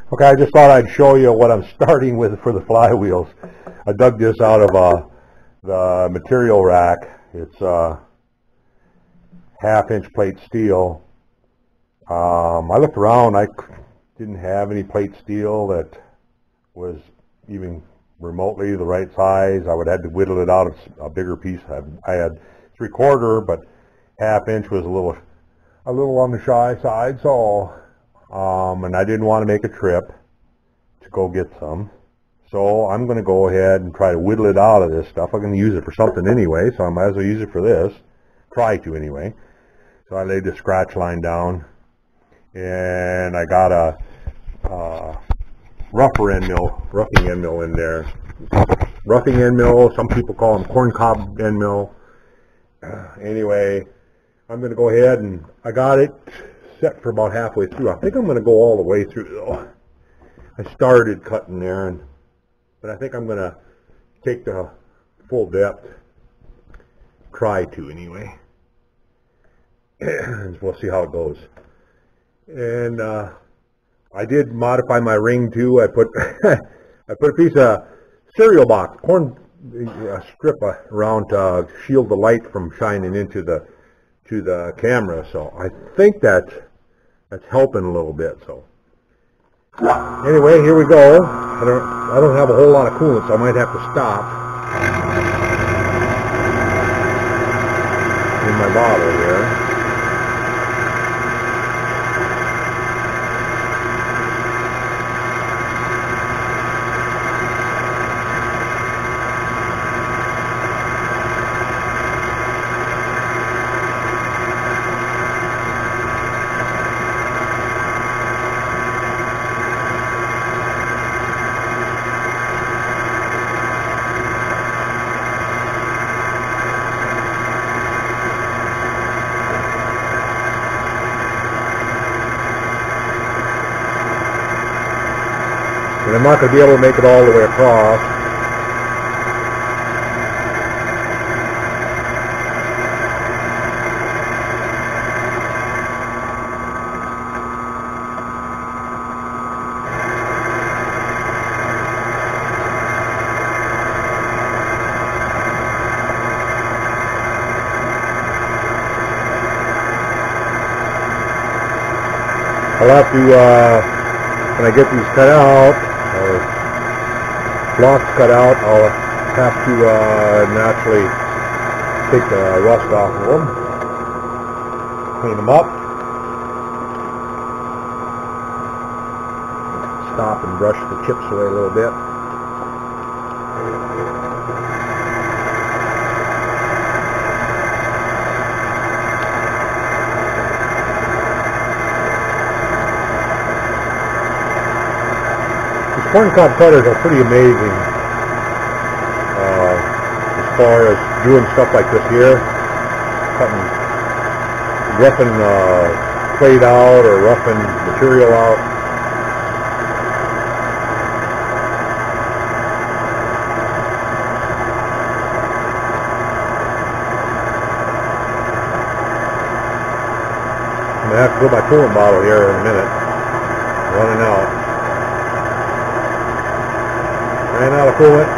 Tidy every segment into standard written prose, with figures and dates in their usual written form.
Okay, I just thought I'd show you what I'm starting with for the flywheels. I dug this out of the material rack. It's half-inch plate steel. I looked around. I didn't have any plate steel that was even remotely the right size. I would have had to whittle it out of a bigger piece. I had 3/4, but half-inch was a little on the shy side. So. And I didn't want to make a trip to go get some. So I'm going to go ahead and try to whittle it out of this stuff. I'm going to use it for something anyway, so I might as well use it for this. Try to anyway. So I laid the scratch line down, and I got a roughing end mill in there. Roughing end mill, some people call them corn cob end mill. Anyway, I'm going to go ahead and I got it set for about halfway through. I think I'm going to go all the way through though. I started cutting there, but I think I'm going to take the full depth. Try to anyway. We'll see how it goes. And I did modify my ring too. I put I put a piece of cereal box, a strip around to shield the light from shining into the camera. So I think that's helping a little bit. So anyway, here we go. I don't have a whole lot of coolant, so I might have to stop in my bottle here. And I'm not going to be able to make it all the way across. I'll have to, when I get these cut out, or blocks cut out, I'll have to naturally take the rust off of them, clean them up, stop and brush the chips away a little bit. Corn cob cutters are pretty amazing as far as doing stuff like this here, roughing plate out or roughing material out. I'm going to have to fill my coolant bottle here in a minute. Running out. Ran out of coolant.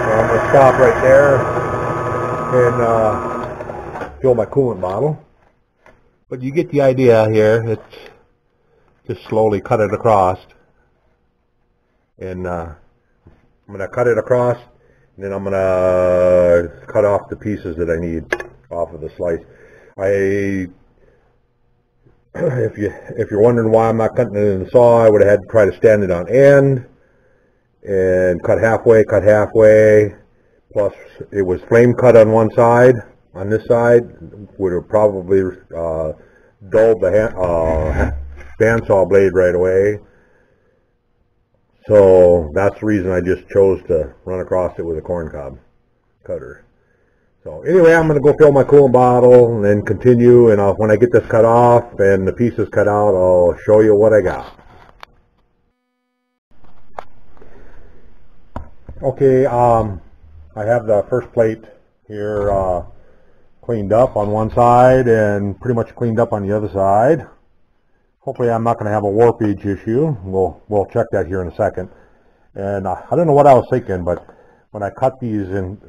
So I'm going to stop right there and fill my coolant bottle. But you get the idea here. It's just slowly cut it across. And I'm going to cut it across, and then I'm going to cut off the pieces that I need off of the slice. If you're wondering why I'm not cutting it in the saw, I would have had to try to stand it on end and cut halfway. Plus, it was flame cut on one side. On this side, would have probably dulled the bandsaw blade right away. So that's the reason I just chose to run across it with a corn cob cutter. So anyway, I'm going to go fill my coolant bottle and then continue, and when I get this cut off and the pieces cut out, I'll show you what I got. Okay, I have the first plate here cleaned up on one side and pretty much cleaned up on the other side. Hopefully I'm not going to have a warpage issue. We'll check that here in a second. And I don't know what I was thinking, but when I cut these and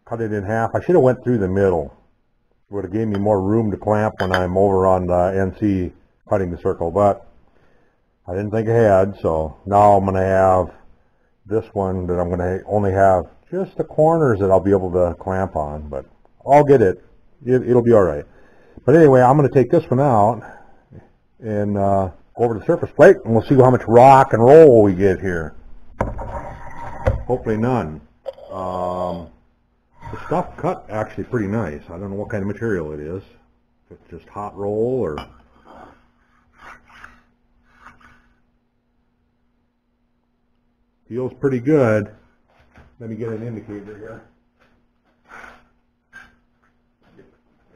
cut it in half, I should have went through the middle. It would have gave me more room to clamp when I'm over on the NC cutting the circle, but I didn't think ahead, so now I'm going to have this one that I'm going to only have just the corners that I'll be able to clamp on, but I'll get it. It'll be all right. But anyway, I'm going to take this one out and go over to the surface plate, and we'll see how much rock and roll we get here. Hopefully none. The stuff cut actually pretty nice. I don't know what kind of material it is. If it's just hot roll or... Feels pretty good. Let me get an indicator here.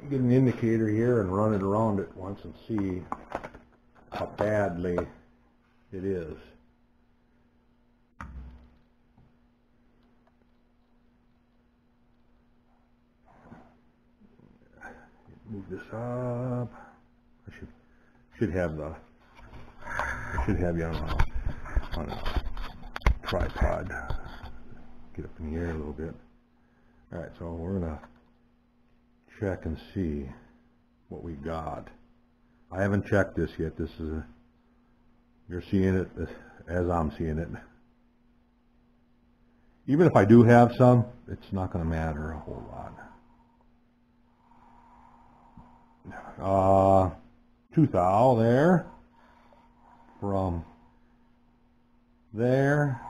Get an indicator here and run it around it once and see how badly it is. Move this up. I should have you on a tripod. Get up in the air a little bit. All right, so we're gonna check and see what we got. I haven't checked this yet. This is you're seeing it as I'm seeing it. Even if I do have some, it's not going to matter a whole lot. 2 thou there, from there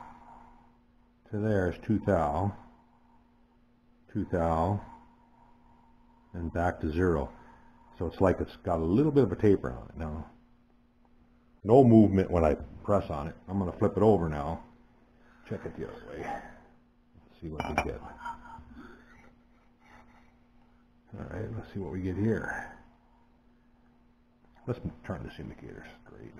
to there is 2 thou, 2 thou, and back to 0. So it's like it's got a little bit of a taper on it now. No movement when I press on it. I'm going to flip it over now. Check it the other way. Let's see what we get. All right, let's see what we get here. Let's turn this indicator straight.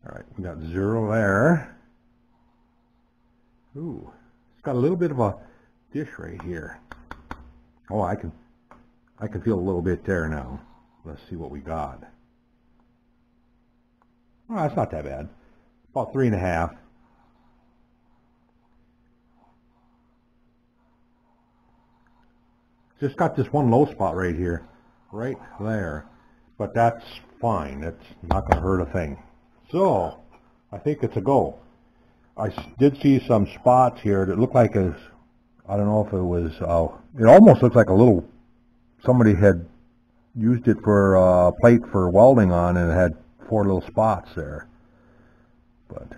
All right, we got 0 there. Ooh, it's got a little bit of a dish right here. Oh, I can feel a little bit there now. Let's see what we got. Oh, that's not that bad. About 3.5. Just got this one low spot right here, right there. But that's fine. It's not going to hurt a thing. So, I think it's a go. I did see some spots here that looked like I don't know if it was, it almost looks like a little, somebody had used it for a plate for welding on, and it had 4 little spots there. But,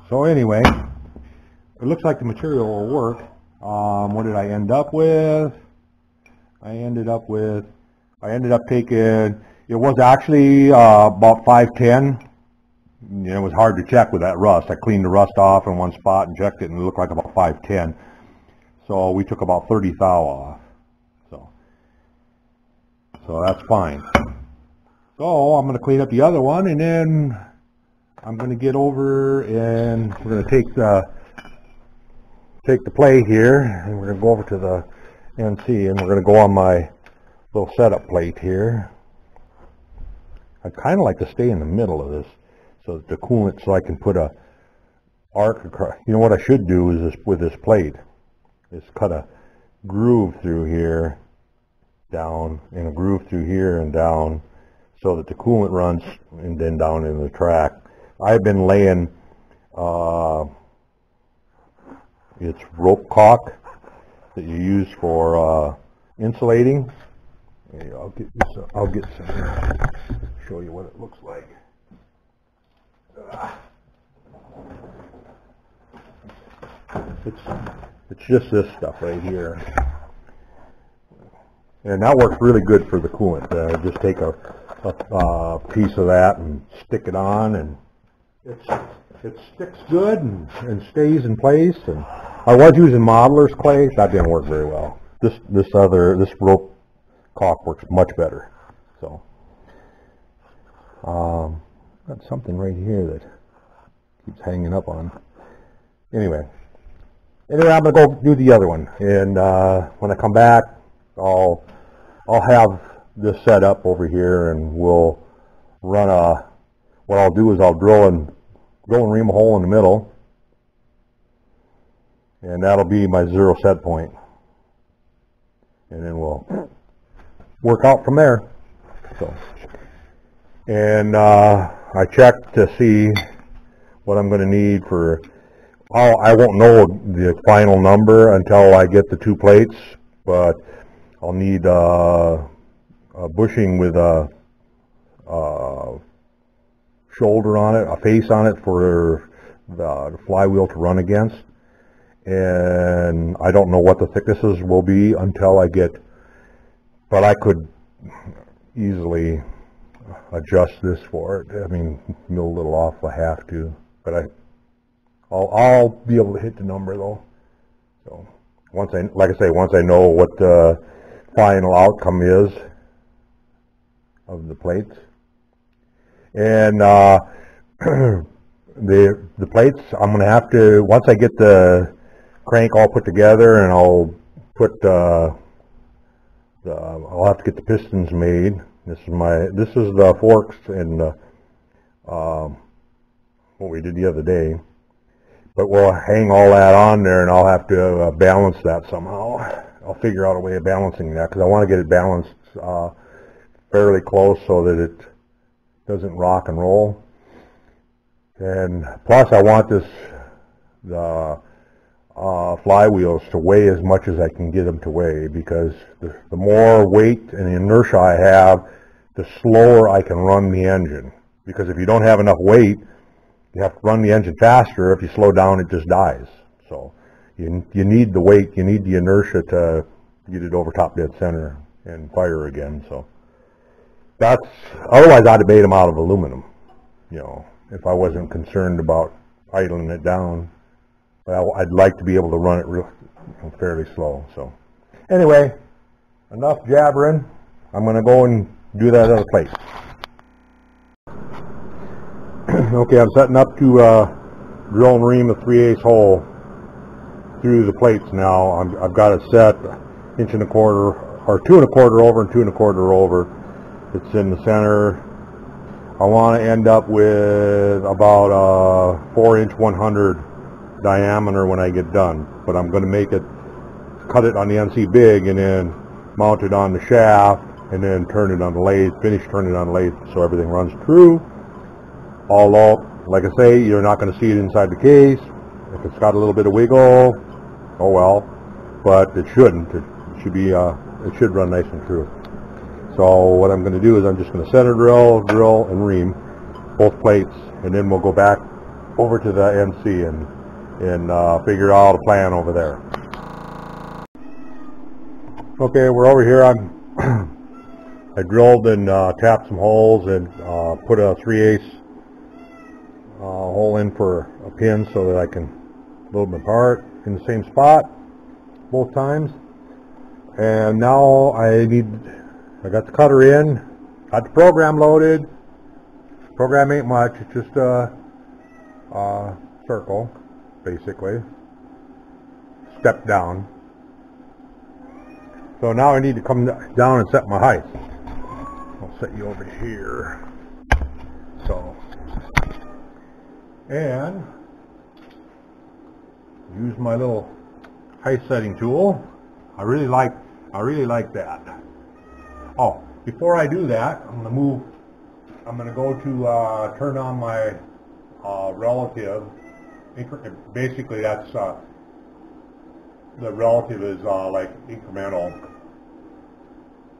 so anyway, it looks like the material will work. What did I end up with? I ended up taking, it was actually about 510. It was hard to check with that rust. I cleaned the rust off in one spot and checked it, and it looked like about 510. So we took about 30 thou off. So that's fine. So I'm going to clean up the other one, and then I'm going to get over and we're going to take the plate here, and we're going to go over to the NC, and we're going to go on my little setup plate here. I'd kind of like to stay in the middle of this, so that the coolant, so I can put a arc across. You know what I should do is this with this plate, is cut a groove through here, down, and a groove through here and down, so that the coolant runs and then down into the track. I've been laying it's rope caulk that you use for insulating. Hey, I'll get some here. Show you what it looks like. It's just this stuff right here, and that works really good for the coolant. Just take a piece of that and stick it on, and it sticks good and stays in place. And I was using modeler's clay. That didn't work very well. This rope caulk works much better. So Got something right here that keeps hanging up on. Anyway, I'm gonna go do the other one, and when I come back, I'll have this set up over here, and we'll run a. What I'll do is I'll drill and ream a hole in the middle, and that'll be my zero set point, and then we'll work out from there. So, and I checked to see what I'm going to need for. I won't know the final number until I get the two plates, but I'll need a bushing with a shoulder on it, a face on it for the flywheel to run against. And I don't know what the thicknesses will be until I get, but I could easily adjust this for it. I mean, mill a little off if I have to, but I'll be able to hit the number though. So once I know what the final outcome is of the plates, and the plates I'm going to have to, once I get the crank all put together, and I'll put I'll have to get the pistons made. This is the forks and what we did the other day. But we'll hang all that on there, and I'll have to balance that somehow. I'll figure out a way of balancing that, because I want to get it balanced fairly close so that it doesn't rock and roll. And plus I want the flywheels to weigh as much as I can get them to weigh, because the more weight and inertia I have, the slower I can run the engine. Because if you don't have enough weight, you have to run the engine faster. If you slow down, it just dies. So you need the weight, you need the inertia to get it over top dead center and fire again. So otherwise I'd have made them out of aluminum, if I wasn't concerned about idling it down. But I'd like to be able to run it fairly slow. So anyway, enough jabbering. I'm going to go and do that other plate. Okay, I'm setting up to drill and ream a 3/8 hole through the plates now. I've got it set 1.25 inches or 2 1/4 over and 2 1/4 over. It's in the center. I want to end up with about a 4-inch 100 diameter when I get done, but I'm going to cut it on the NC big, and then mount it on the shaft, and then turn it on the lathe, finish turning it on the lathe so everything runs true. Although, like I say, you're not going to see it inside the case. If it's got a little bit of wiggle, oh well, but it shouldn't. It should run nice and true. So what I'm going to do is I'm just going to center drill, and ream both plates, and then we'll go back over to the NC and figure out a plan over there. Okay, we're over here. I drilled and tapped some holes and put a 3/8 hole in for a pin so that I can load my part in the same spot both times. And now I got the cutter in, got the program loaded. Program ain't much, it's just a circle, basically, step down. So now I need to come down and set my height. I'll set you over here. So, and use my little height setting tool. I really like that. Oh, before I do that, I'm going to go to turn on my relative. Basically, that's the relative is like incremental,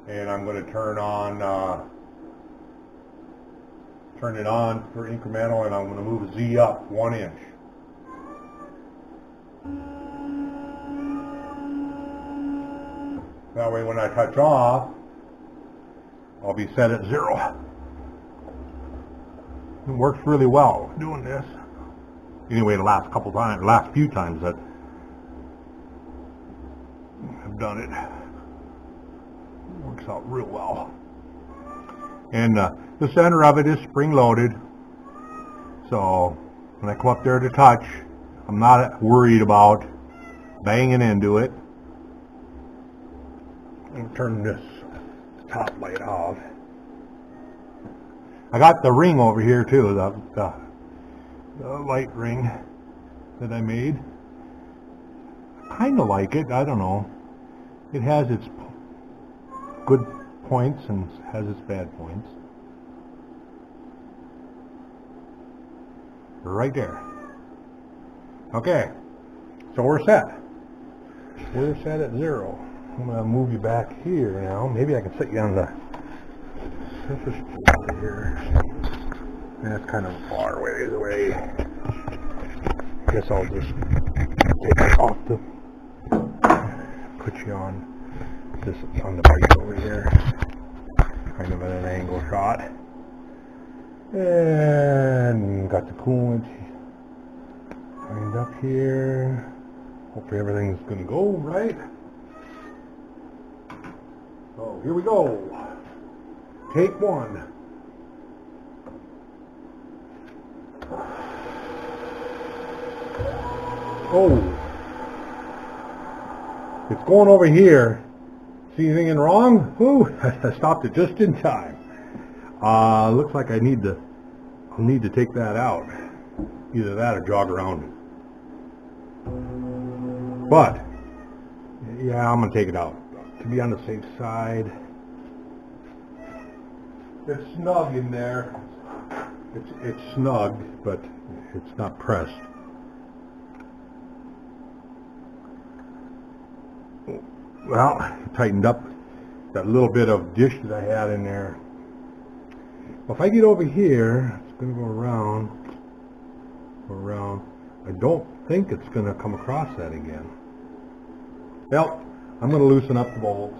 and I'm going to turn it on for incremental, and I'm going to move Z up 1 inch. That way when I touch off, I'll be set at 0. It works really well doing this. Anyway, the last few times that I've done it, works out real well. And the center of it is spring loaded, So when I come up there to touch, I'm not worried about banging into it. I'll turn this top light off. I got the ring over here too, the light ring that I made. I kind of like it. I don't know. It has its good points and has its bad points. Right there. Okay, so we're set. We're set at 0. I'm going to move you back here now. Maybe I can set you on the surface board here. That's kind of far ways away. Guess I'll just take it off the, put you on this, on the bike over here. Kind of at an angle shot. And got the coolant lined up here. Hopefully everything's going to go right. So here we go. Take 1. Oh, it's going over here. See anything wrong? Ooh, I stopped it just in time. Looks like I'll need to take that out. Either that or jog around it. But yeah, I'm gonna take it out to be on the safe side. It's snug in there. It's snug, but it's not pressed. Well, it tightened up that little bit of dish that I had in there. Well, if I get over here, it's going to go around. I don't think it's going to come across that again. Well, I'm going to loosen up the bolts.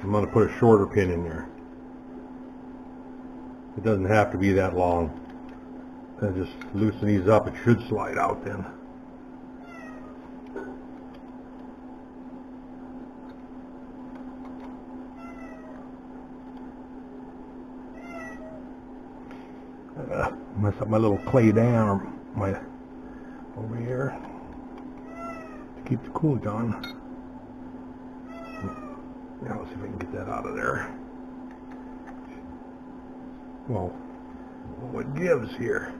I'm going to put a shorter pin in there. It doesn't have to be that long. I just loosen these up. It should slide out then. Mess up my little clay dam over here to keep the coolant on. Now let's see if I can get that out of there. Well, what gives here?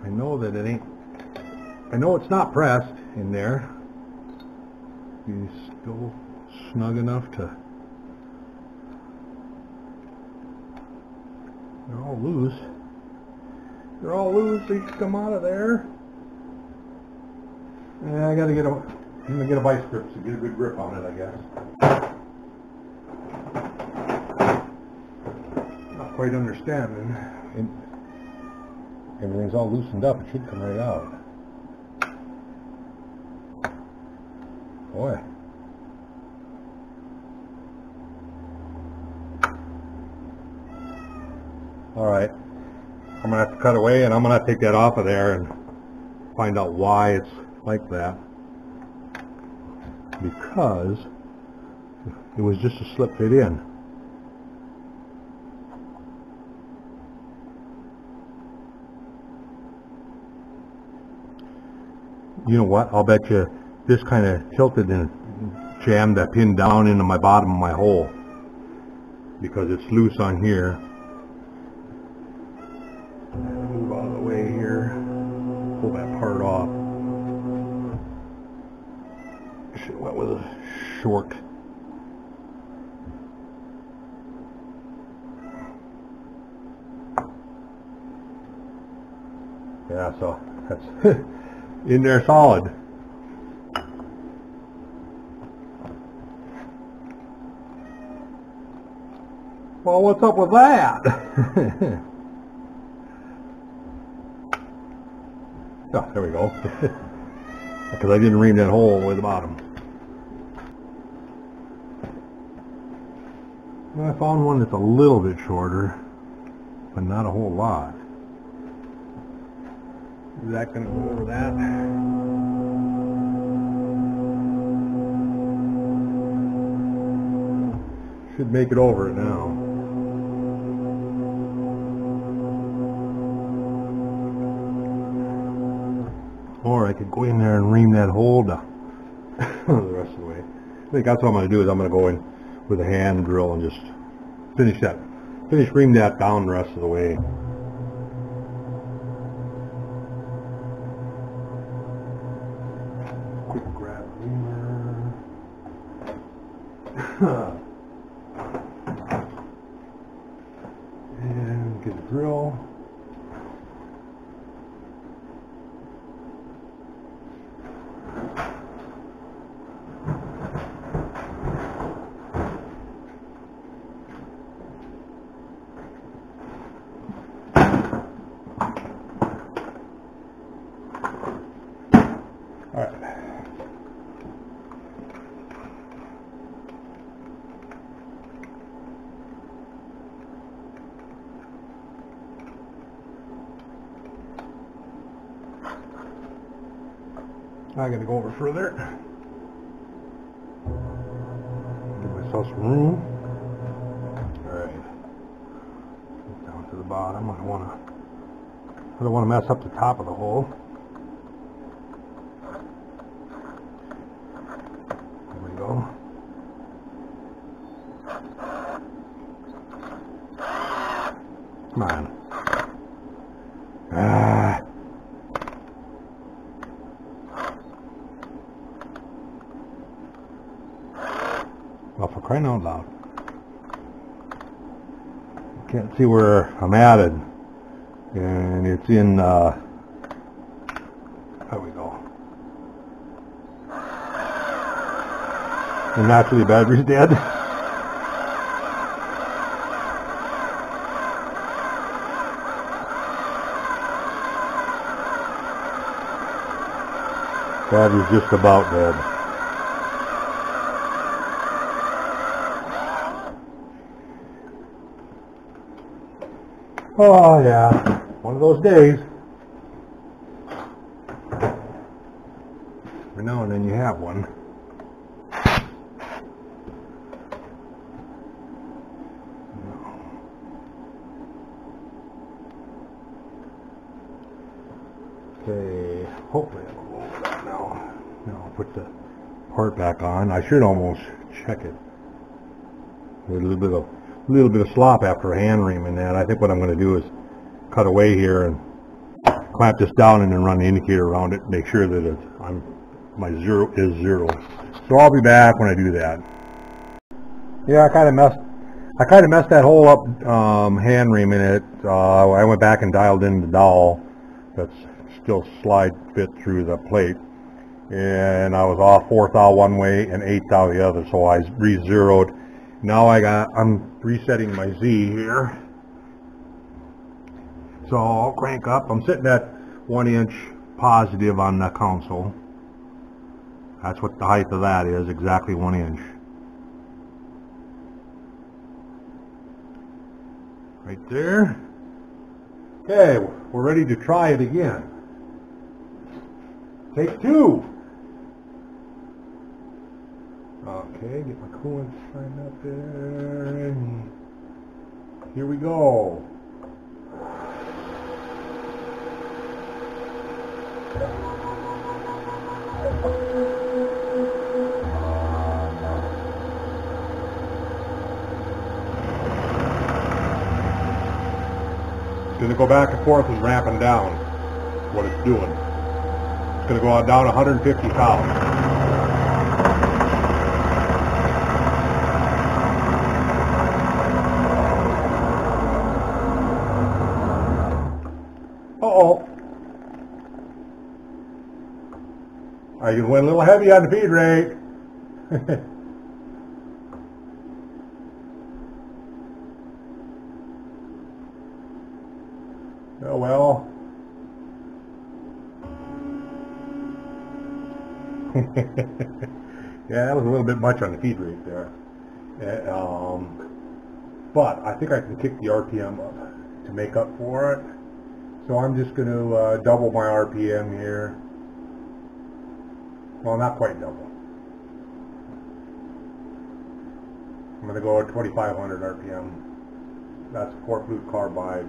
I know that it ain't. I know it's not pressed in there. It's still snug enough to. They're all loose. They're all loose. They should come out of there. Yeah, I gotta get a. I'm gonna get a vice grip to get a good grip on it, I guess. Not quite understanding. Everything's all loosened up. It should come right out. Boy. All right. I'm going to have to cut away, and I'm going to have to take that off of there and find out why it's like that. Because it was just a slip fit in. You know what? I'll bet you this kind of tilted and jammed that pin down into my bottom of my hole because it's loose on here. Move out of the way here. Pull that part off. Should have went with a short. Yeah, so that's in there solid. Well, what's up with that? Oh, there we go. Because I didn't ream that hole with the bottom. Well, I found one that's a little bit shorter, but not a whole lot. Is that going to go over that? Should make it over it now. Or I could go in there and ream that hole the rest of the way. I think that's what I'm going to do, is I'm going to go in with a hand drill and just ream that down the rest of the way. Quick grab reamer. And get a drill. I gotta go over further. Give myself some room. Alright. Down to the bottom. I don't wanna mess up the top of the hole. There we go. Come on. Well, for crying out loud. Can't see where I'm at it. And it's in, there we go. And naturally the battery's dead. Battery's just about dead. Oh yeah, one of those days. Every now and then you have one. Okay, hopefully I'll go over that now. Now I'll put the part back on. I should almost check it. There's a little bit of slop after a hand ream in that. I think what I'm going to do is cut away here and clamp this down and then run the indicator around it, make sure that my zero is zero. So I'll be back when I do that. Yeah, I kind of messed that hole up hand reaming it. I went back and dialed in the dowel that's still slide fit through the plate, and I was off 4th thou one way and 8th thou the other, so I re-zeroed. Now I'm resetting my Z here. So I'll crank up. I'm sitting at 1 inch positive on the console. That's what the height of that is, exactly 1 inch. Right there. Okay, we're ready to try it again. Take 2. Okay, get my coolant signed up there, and here we go. It's going to go back and forth and ramping down. That's what it's doing. It's going to go on down 150 thou. Uh-oh. I went a little heavy on the feed rate. Oh well. Yeah, that was a little bit much on the feed rate there. But I think I can kick the RPM up to make up for it. So I'm just going to double my RPM here. Well, not quite double. I'm going to go at 2,500 RPM. That's 4 flute carbide.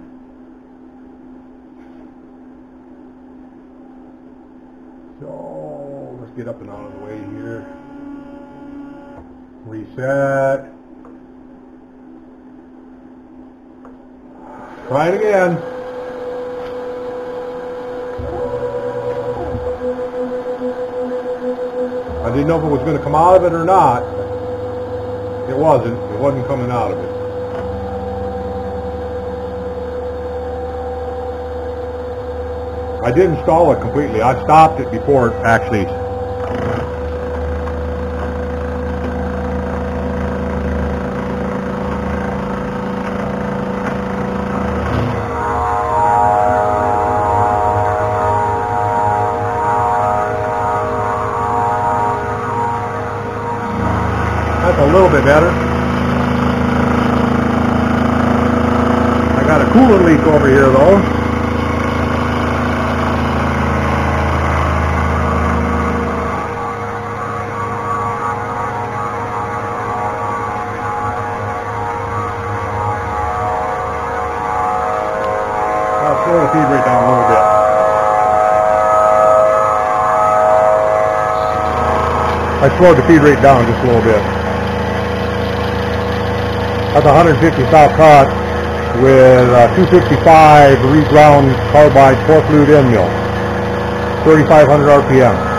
get up and out of the way here. Reset. Try it again. I didn't know if it was going to come out of it or not. It wasn't. It wasn't coming out of it. I did install it completely. I stopped it before it actually. That's a little bit better. I got a coolant leak over here though. I'll slow the feed rate down a little bit. I slowed the feed rate down just a little bit. That's 150 south cut with 255 reground carbide 4-flute end mill, 3,500 RPM.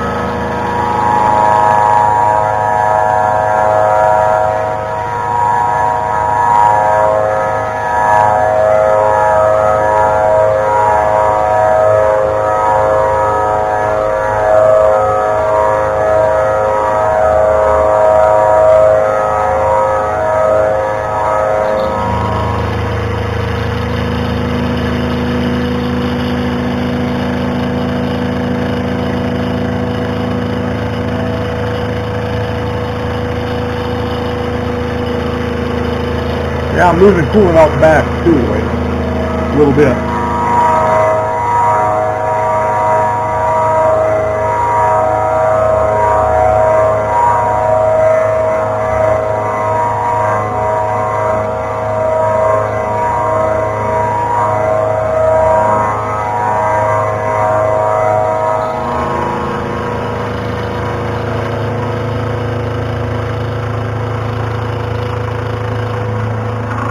Yeah, I'm losing coolant out the back too, wait, a little bit.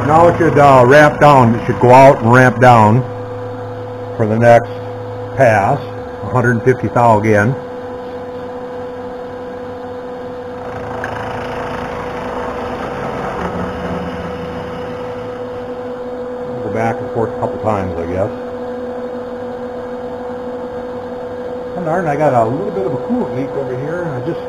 Now it should ramp down. It should go out and ramp down for the next pass. 150 thou again. Go back and forth a couple times, I guess. Oh, darn, I got a little bit of a coolant leak over here. I just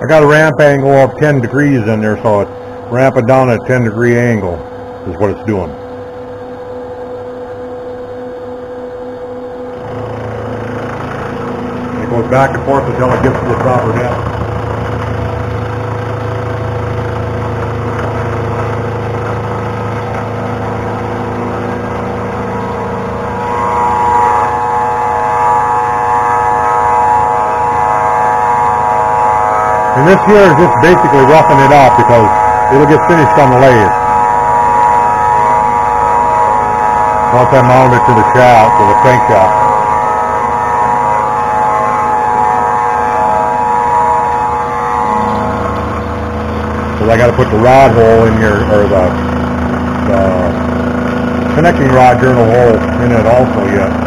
I got a ramp angle of 10 degrees in there, so it's ramping down at a 10-degree angle is what it's doing. And it goes back and forth until it gets to the proper depth. And this here is just basically roughing it up because it'll get finished on the lathe. Once I mount it to the shaft, to the crankshaft. So I got to put the rod hole in here, or the connecting rod journal hole in it also yet.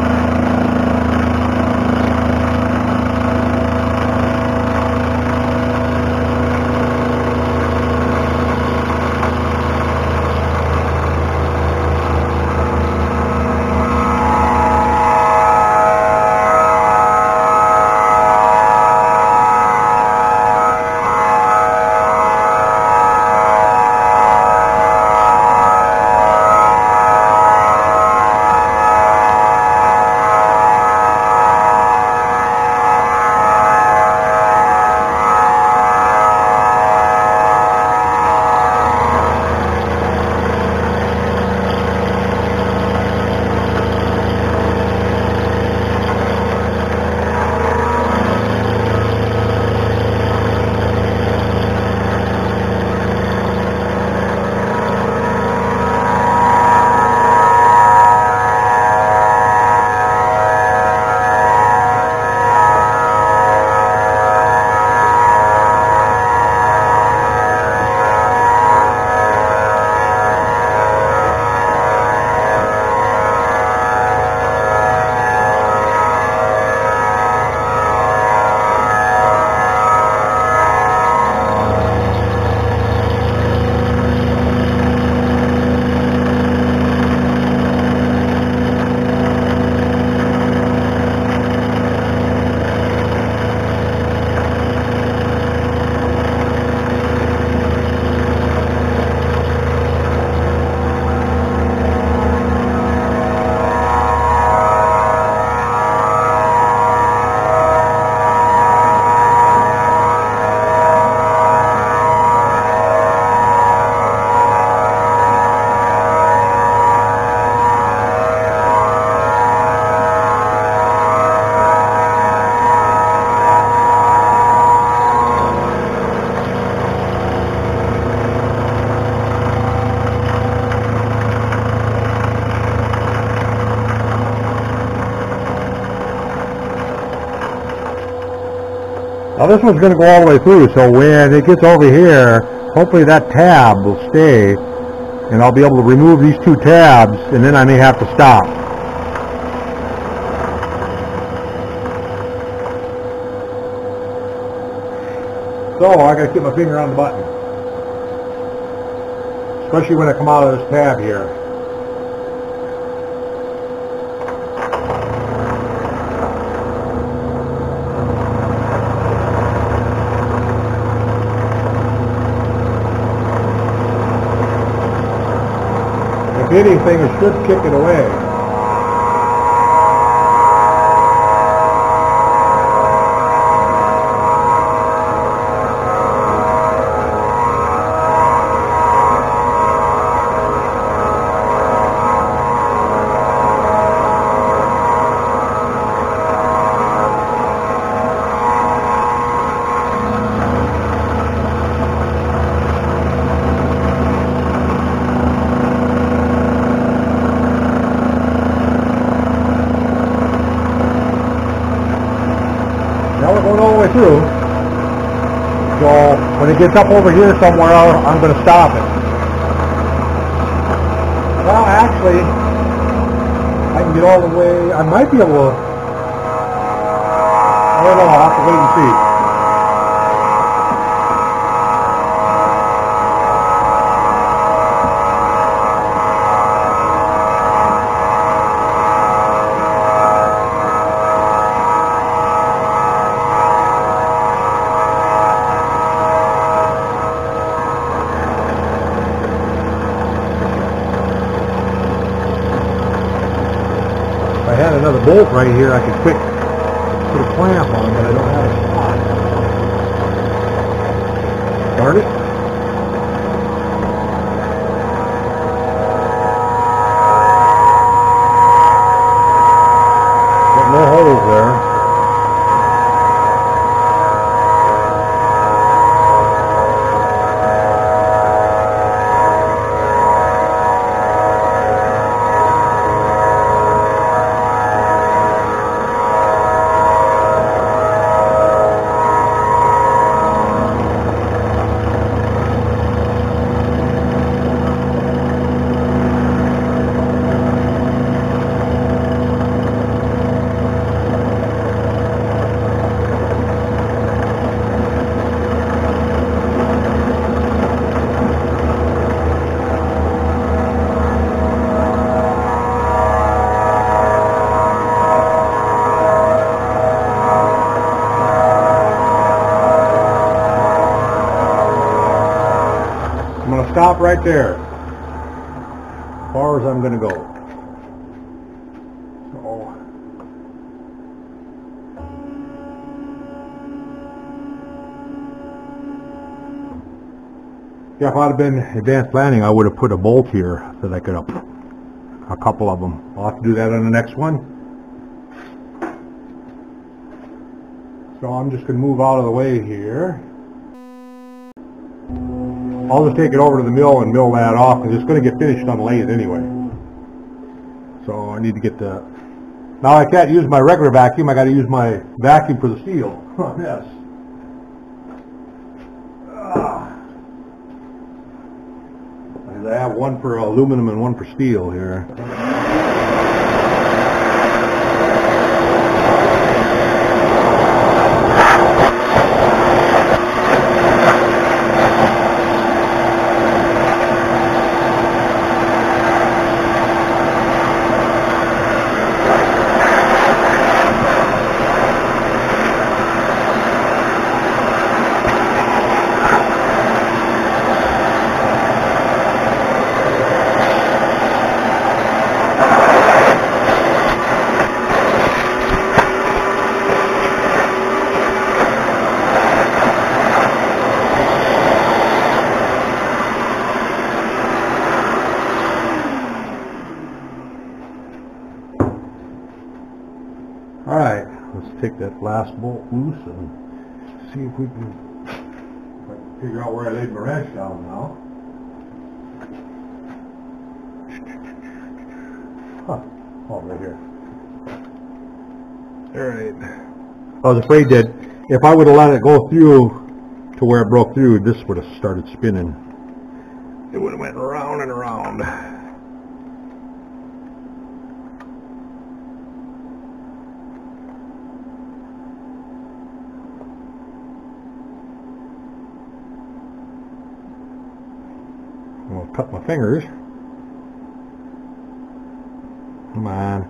Now this one's going to go all the way through, so when it gets over here, hopefully that tab will stay, and I'll be able to remove these two tabs, and then I may have to stop. So I got to keep my finger on the button, especially when I come out of this tab here. If anything, it should kick it away. Now we're going all the way through, so when it gets up over here somewhere, I'm going to stop it. Well, actually, I can get all the way, I might be able to, I don't know, I'll have to wait and see. had another bolt right here I could quick put a clamp on, but I don't have a spot. Start it. Got no holes there. I'm going to stop right there, as far as I'm going to go. So, yeah, if I'd have been advanced planning, I would have put a bolt here so that I could have a couple of them. I'll have to do that on the next one. So I'm just going to move out of the way here. I'll just take it over to the mill and mill that off, because it's going to get finished on the lathe anyway. So I need to get the... Now I can't use my regular vacuum, I got to use my vacuum for the steel. Yes. I have one for aluminum and one for steel here. Alright, let's take that last bolt loose and see if we can figure out where I laid my wrench down now. Huh. Oh, right here. Alright. I was afraid that if I would have let it go through to where it broke through, this would have started spinning. It would have went around and around. I'll cut my fingers. Come on.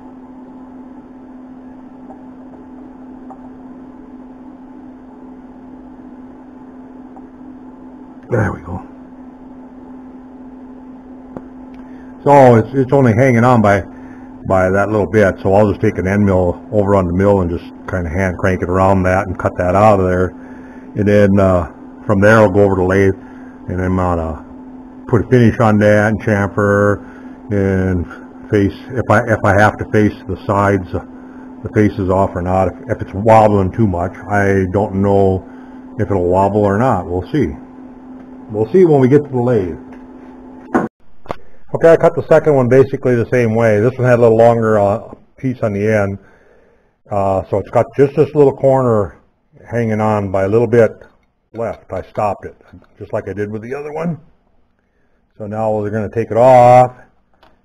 There we go. So it's only hanging on by that little bit, so I'll just take an end mill over on the mill and just kind of hand crank it around that and cut that out of there. And then from there I'll go over to lathe, and I'm gonna put a finish on that and chamfer and face, if I have to face the sides, the faces off or not. If it's wobbling too much, I don't know if it'll wobble or not. We'll see. We'll see when we get to the lathe. Okay, I cut the second one basically the same way. This one had a little longer piece on the end, so it's got just this little corner hanging on by a little bit left. I stopped it, just like I did with the other one. So now we're going to take it off,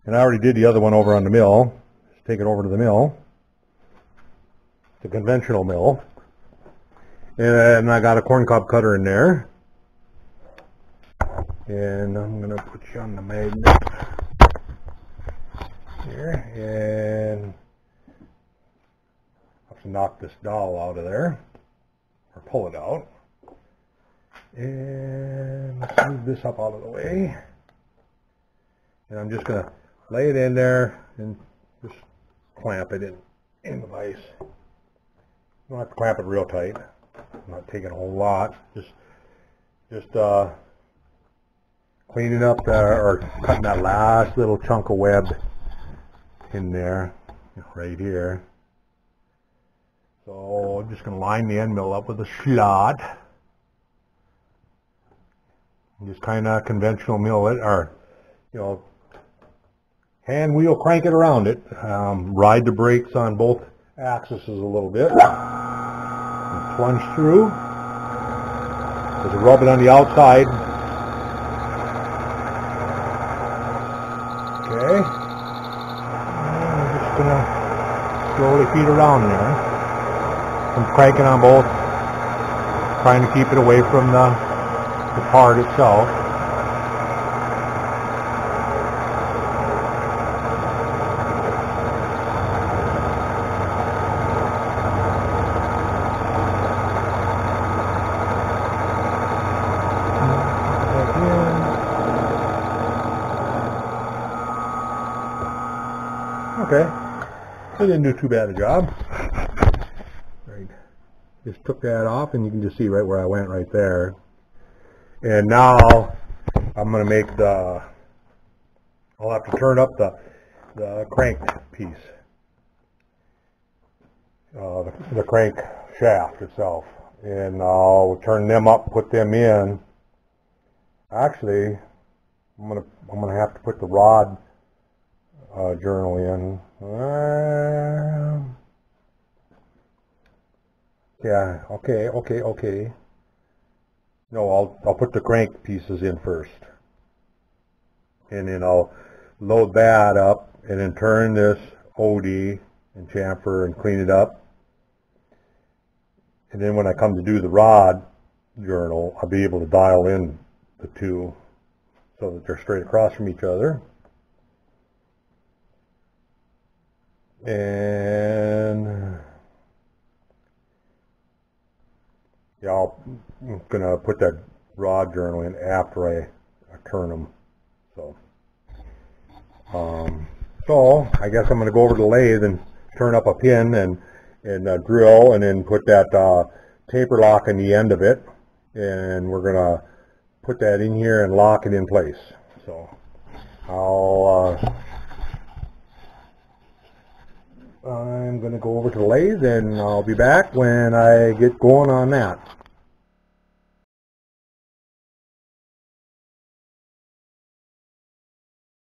and I already did the other one over on the mill. Just take it over to the mill, the conventional mill, and I got a corn cob cutter in there, and I'm going to put you on the magnet here, and I have to knock this dowel out of there, or pull it out, and let's move this up out of the way. And I'm just going to lay it in there and just clamp it in the vise. You don't have to clamp it real tight. I'm not taking a whole lot. Just cleaning up or cutting that last little chunk of web in there, right here. So I'm just going to line the end mill up with a slot. Just kind of conventional mill it, or hand wheel crank it around it. Ride the brakes on both axes a little bit. And plunge through. Just rub it on the outside. Okay. And I'm just going to slowly feed around there. I'm cranking on both, trying to keep it away from the part itself. Okay, I didn't do too bad a job. Right, just took that off, and you can just see right where I went right there. And now I'm going to make I'll have to turn up the crank piece, the crank shaft itself, and I'll turn them up, put them in. Actually, I'm gonna have to put the rod journal in. Yeah, okay. No, I'll put the crank pieces in first, and then I'll load that up, and then turn this OD and chamfer and clean it up. And then when I come to do the rod journal, I'll be able to dial in the two so that they're straight across from each other. And yeah, I'm gonna put that rod journal in after I turn them. So I guess I'm gonna go over to the lathe and turn up a pin and drill, and then put that taper lock in the end of it, and we're gonna put that in here and lock it in place. So I'm gonna go over to the lathe, and I'll be back when I get going on that.